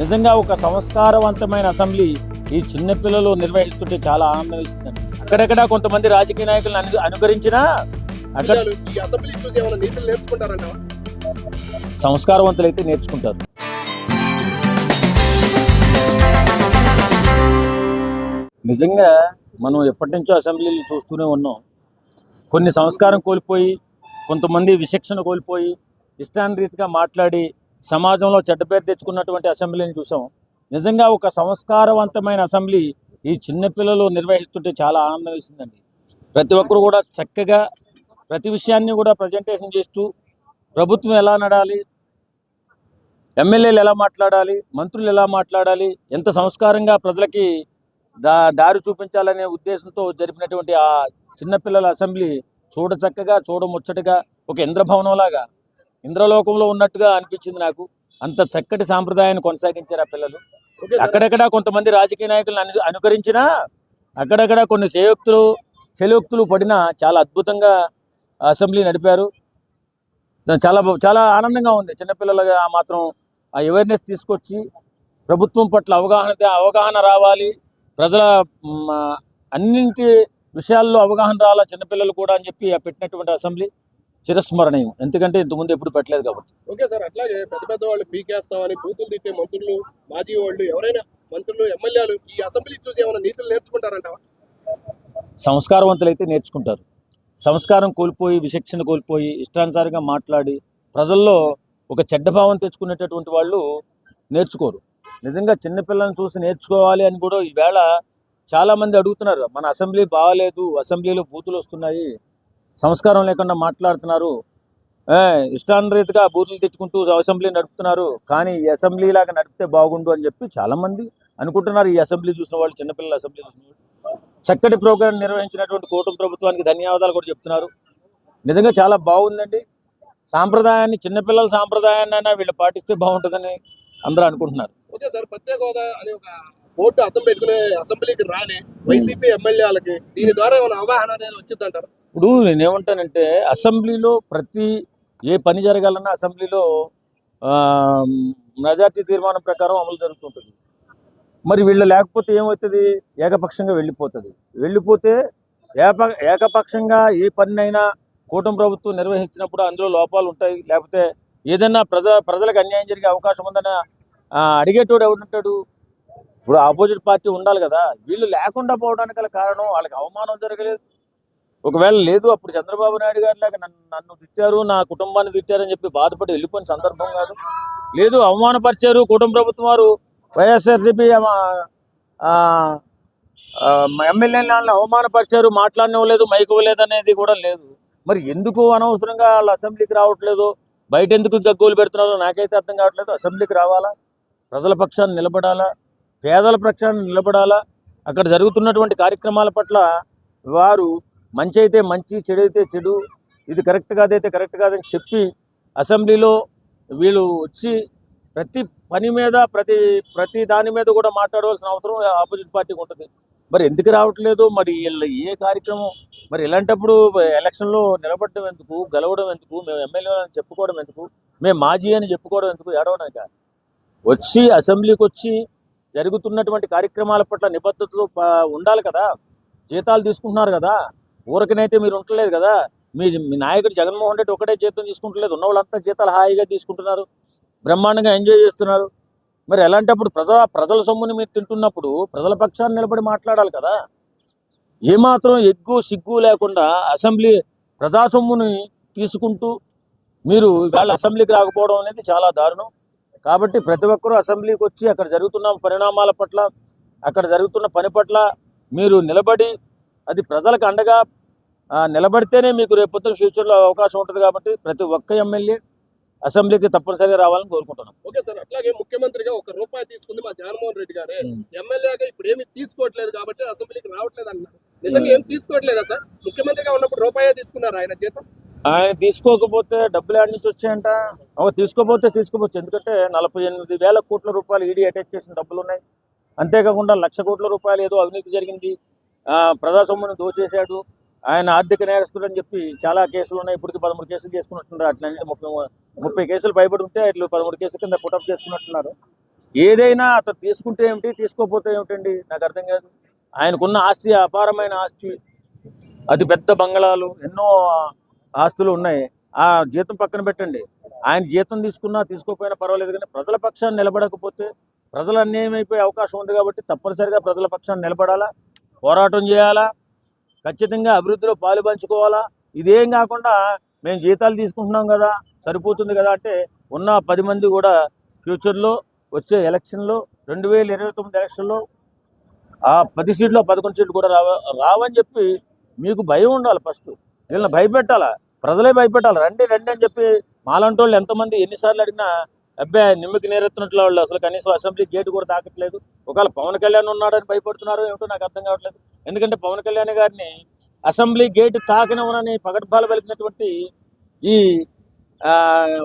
నిజంగా ఒక సంస్కారవంతమైన అసెంబ్లీ ఈ చిన్నపిల్లలు నిర్వహిస్తుంటే చాలా ఆనందం ఇస్తుందండి. అక్కడెక్కడ కొంతమంది రాజకీయ నాయకులను అనుకరించినా అక్కడ ఈ అసెంబ్లీ చూసి ఏమైనా నీతులు నేర్చుకుంటారంట. సంస్కారవంతులైతే నేర్చుకుంటారు. నిజంగా మనం ఎప్పటి నుంచో అసెంబ్లీలు చూస్తూనే ఉన్నాం. కొన్ని సంస్కారం కోల్పోయి, కొంతమంది విచక్షణ కోల్పోయి, ఇష్టానురీతిగా మాట్లాడి సమాజంలో చెడ్డ పేరు తెచ్చుకున్నటువంటి అసెంబ్లీని చూసాం. నిజంగా ఒక సంస్కారవంతమైన అసెంబ్లీ ఈ చిన్నపిల్లలు నిర్వహిస్తుంటే చాలా ఆనందం వేసిందండి. ప్రతి ఒక్కరు కూడా చక్కగా ప్రతి విషయాన్ని కూడా ప్రజెంటేషన్ చేస్తూ ప్రభుత్వం ఎలా నడాలి, ఎమ్మెల్యేలు ఎలా మాట్లాడాలి, మంత్రులు ఎలా మాట్లాడాలి, ఎంత సంస్కారంగా ప్రజలకి దారి చూపించాలనే ఉద్దేశంతో జరిపినటువంటి ఆ చిన్నపిల్లల అసెంబ్లీ చక్కగా చూడముచ్చటగా ఒక ఇంద్రభవనంలాగా ఇంద్రలోకంలో ఉన్నట్టుగా అనిపించింది నాకు. అంత చక్కటి సాంప్రదాయాన్ని కొనసాగించారు ఆ పిల్లలు. అక్కడెక్కడ కొంతమంది రాజకీయ నాయకులను అనుకరించినా అక్కడక్కడ కొన్ని శయోక్తులు పడినా చాలా అద్భుతంగా అసెంబ్లీ నడిపారు. చాలా చాలా ఆనందంగా ఉంది. చిన్నపిల్లలుగా మాత్రం ఆ అవేర్నెస్ తీసుకొచ్చి ప్రభుత్వం పట్ల అవగాహన రావాలి, ప్రజల అన్నింటి విషయాల్లో అవగాహన రావాలా చిన్నపిల్లలు కూడా అని చెప్పి పెట్టినటువంటి అసెంబ్లీ చిరస్మరణీయం. ఎందుకంటే ఇంతకుముందు ఎప్పుడు పెట్టలేదు కాబట్టి. ఓకే సార్, అట్లాగే పెద్ద పెద్ద వాళ్ళు పీకేస్తామని బూతులు తిట్టే మంత్రులు, మాజీ వాళ్ళు, ఎవరైనా మంత్రులు, ఎమ్మెల్యేలు ఈ అసెంబ్లీ చూసి ఏమైనా నీతులు నేర్చుకుంటారంట. సంస్కారవంతులైతే నేర్చుకుంటారు. సంస్కారం కోల్పోయి, విచక్షణ కోల్పోయి, ఇష్టానుసారంగా మాట్లాడి ప్రజల్లో ఒక చెడ్డ భావం తెచ్చుకునేటటువంటి వాళ్ళు నేర్చుకోరు. నిజంగా చిన్నపిల్లలను చూసి నేర్చుకోవాలి అని కూడా ఈవేళ చాలామంది అడుగుతున్నారు. మన అసెంబ్లీ బాగాలేదు, అసెంబ్లీలో బూతులు వస్తున్నాయి, సంస్కారం లేకుండా మాట్లాడుతున్నారు, ఇష్టానురీతిగా బూతులు తెచ్చుకుంటూ అసెంబ్లీ నడుపుతున్నారు, కానీ ఈ అసెంబ్లీ లాగా నడిపితే బాగుండు అని చెప్పి చాలామంది అనుకుంటున్నారు. ఈ అసెంబ్లీ చూసిన వాళ్ళు, చిన్నపిల్లల అసెంబ్లీ చూసిన వాళ్ళు చక్కటి ప్రోగ్రాం నిర్వహించినటువంటి కూటమి ప్రభుత్వానికి ధన్యవాదాలు కూడా చెప్తున్నారు. నిజంగా చాలా బాగుందండి. సాంప్రదాయాన్ని, చిన్నపిల్లల సాంప్రదాయాన్ని అయినా వీళ్ళు పాటిస్తే బాగుంటుందని అందరూ అనుకుంటున్నారు. ఓకే సార్, ప్రత్యేక హోదా అనే ఒక ఓటు అర్థం పెట్టుకునే అసెంబ్లీకి రాని వైసీపీ ఎమ్మెల్యేలకి దీని ద్వారా ఏమైనా అవగాహన అనేది వచ్చిందంటారు? ఇప్పుడు నేనేమంటానంటే అసెంబ్లీలో ఏ పని జరగాలన్నా అసెంబ్లీలో మెజార్టీ తీర్మానం ప్రకారం అమలు జరుగుతుంటుంది. మరి వీళ్ళు లేకపోతే ఏమవుతుంది? ఏకపక్షంగా వెళ్ళిపోతే ఏకపక్షంగా ఏ పనినైనా కూటమి ప్రభుత్వం నిర్వహించినప్పుడు అందులో లోపాలు ఉంటాయి. లేకపోతే ఏదైనా ప్రజలకు అన్యాయం జరిగే అవకాశం ఉందని అడిగేటోడు ఎవడుంటాడు? ఇప్పుడు ఆపోజిట్ పార్టీ ఉండాలి కదా. వీళ్ళు లేకుండా పోవడానికి గల కారణం వాళ్ళకి అవమానం జరగలేదు. ఒకవేళ లేదు, అప్పుడు చంద్రబాబు నాయుడు గారి లాగా నన్ను తిట్టారు, నా కుటుంబాన్ని తిట్టారని చెప్పి బాధపడి వెళ్ళిపోయిన సందర్భం కాదు. లేదు, అవమానపరిచారు కూటమి ప్రభుత్వం వారు, వైఎస్ఆర్సీపీ ఎమ్మెల్యేలను అవమానపరిచారు, మాట్లాడనివ్వలేదు, మైక్ ఇవ్వలేదు అనేది కూడా లేదు. మరి ఎందుకు అనవసరంగా వాళ్ళు అసెంబ్లీకి రావట్లేదు, బయట ఎందుకు గగ్గోలు పెడుతున్నారో నాకైతే అర్థం కావట్లేదు. అసెంబ్లీకి రావాలా, ప్రజల పక్షాన్ని నిలబడాలా, పేదల పక్షాన్ని నిలబడాలా, అక్కడ జరుగుతున్నటువంటి కార్యక్రమాల పట్ల వారు మంచి అయితే మంచి, చెడు అయితే చెడు, ఇది కరెక్ట్ కాదైతే కరెక్ట్ కాదని చెప్పి అసెంబ్లీలో వీళ్ళు వచ్చి ప్రతి పని మీద ప్రతి దాని మీద కూడా మాట్లాడవలసిన అవసరం ఆపోజిట్ పార్టీకి ఉంటుంది. మరి ఎందుకు రావట్లేదు? మరి వీళ్ళ ఏ కార్యక్రమం? మరి ఇలాంటప్పుడు ఎలక్షన్లో నిలబడడం ఎందుకు, గెలవడం ఎందుకు, మేము ఎమ్మెల్యే అని చెప్పుకోవడం ఎందుకు, మేము మాజీ అని చెప్పుకోవడం ఎందుకు? ఏడవడానికి వచ్చి అసెంబ్లీకి వచ్చి జరుగుతున్నటువంటి కార్యక్రమాల పట్ల నిబద్ధతతో ఉండాలి కదా. జీతాలు తీసుకుంటున్నారు కదా, ఊరకనైతే మీరు ఉండలేదు కదా. మీ నాయకుడు జగన్మోహన్ రెడ్డి ఒకటే జీతం తీసుకుంటలేదు, ఉన్న వాళ్ళంతా జీతాలు హాయిగా తీసుకుంటున్నారు, బ్రహ్మాండంగా ఎంజాయ్ చేస్తున్నారు. మరి ఎలాంటప్పుడు ప్రజల సొమ్ముని మీరు తింటున్నప్పుడు ప్రజల పక్షాన్ని నిలబడి మాట్లాడాలి కదా. ఏమాత్రం ఎగ్గు సిగ్గు లేకుండా అసెంబ్లీ ప్రజా సొమ్ముని తీసుకుంటూ మీరు ఇవాళ అసెంబ్లీకి రాకపోవడం అనేది చాలా దారుణం. కాబట్టి ప్రతి ఒక్కరూ అసెంబ్లీకి వచ్చి అక్కడ జరుగుతున్న పరిణామాల పట్ల, అక్కడ జరుగుతున్న పని పట్ల మీరు నిలబడి, అది ప్రజలకు అండగా నిలబడితేనే మీకు రేపొద్దున ఫ్యూచర్లో అవకాశం ఉంటుంది. కాబట్టి ప్రతి ఒక్క ఎమ్మెల్యే అసెంబ్లీకి తప్పనిసరిగా రావాలని కోరుకుంటున్నాం. ఓకే సార్, అట్లాగే ముఖ్యమంత్రిగా ₹1 తీసుకుంది మా జగన్మోహన్ రెడ్డి గారే, ఎమ్మెల్యేగా ఇప్పుడు ఏమి తీసుకోవట్లేదు కాబట్టి అసెంబ్లీకి రావట్లేదు అన్నారు. నిజంగా ఏం తీసుకోవట్లేదా సార్? ముఖ్యమంత్రిగా ఉన్నప్పుడు ₹1 తీసుకున్నారు ఆయన జీతం. ఆయన తీసుకోకపోతే డబ్బులు ఎక్కడి నుంచి వచ్చాయంట? తీసుకోవచ్చు. ఎందుకంటే 48,000 కోట్ల రూపాయలు ఈడీ అటాచ్ చేసిన డబ్బులు ఉన్నాయి. అంతేకాకుండా 1,00,000 కోట్ల రూపాయలు ఏదో అవినీతి జరిగింది, ప్రజా సొమ్మును దోచేశాడు, ఆయన ఆర్థిక నేరస్తుడు అని చెప్పి చాలా కేసులు ఉన్నాయి. ఇప్పటికి 13 కేసులు చేసుకున్నట్టున్నారు. అట్లనే 30 కేసులు భయపడి ఉంటే ఇట్లా 13 కేసుల కింద పుటప్ చేసుకున్నట్టున్నారు. ఏదైనా అతను తీసుకుంటే ఏమిటి, తీసుకోపోతే ఏమిటండి, నాకు అర్థం కాదు. ఆయనకున్న ఆస్తి అపారమైన ఆస్తి, అతి పెద్ద బంగళాలు, ఎన్నో ఆస్తులు ఉన్నాయి. ఆ జీతం పక్కన పెట్టండి, ఆయన జీతం తీసుకున్నా తీసుకోకపోయినా పర్వాలేదు, కానీ ప్రజల పక్షాన్ని నిలబడకపోతే ప్రజలు అన్యాయం అయిపోయే అవకాశం ఉంది. కాబట్టి తప్పనిసరిగా ప్రజల పక్షాన్ని నిలబడాలా, పోరాటం చేయాలా, ఖచ్చితంగా అభివృద్ధిలో పాలు పంచుకోవాలా. ఇదేం కాకుండా మేము జీతాలు తీసుకుంటున్నాం కదా, సరిపోతుంది కదా అంటే ఉన్న 10 మంది కూడా ఫ్యూచర్లో వచ్చే ఎలక్షన్లో 2029 ఎలక్షన్లో ఆ 10 సీట్లో 11 సీట్లు కూడా రావని చెప్పి మీకు భయం ఉండాలి. ఫస్ట్ వీళ్ళని భయపెట్టాలా, ప్రజలే భయపెట్టాలి. రండి రండి అని చెప్పి మాలాంటి వాళ్ళు ఎంతమంది ఎన్నిసార్లు అడిగినా అబ్బాయి నిమ్మకి నీరెత్తినట్లు వాళ్ళు అసలు కనీసం అసెంబ్లీ గేట్ కూడా తాకట్లేదు. ఒకవేళ పవన్ కళ్యాణ్ ఉన్నాడని భయపడుతున్నారు ఏమిటో నాకు అర్థం కావట్లేదు. ఎందుకంటే పవన్ కళ్యాణ్ గారిని అసెంబ్లీ గేట్ తాకినవనని పగడ్బాలు పలికినటువంటి ఈ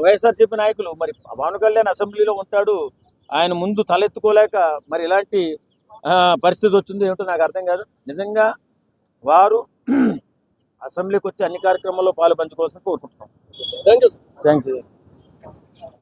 వైఎస్ఆర్సీపీ నాయకులు, మరి పవన్ కళ్యాణ్ అసెంబ్లీలో ఉంటాడు, ఆయన ముందు తలెత్తుకోలేక మరి ఇలాంటి పరిస్థితి వచ్చింది ఏమిటో నాకు అర్థం కాదు. నిజంగా వారు అసెంబ్లీకి వచ్చి అన్ని కార్యక్రమాల్లో పాలు పంచుకోవాల్సిన కోరుకుంటున్నాం. Thank you sir. Thank you.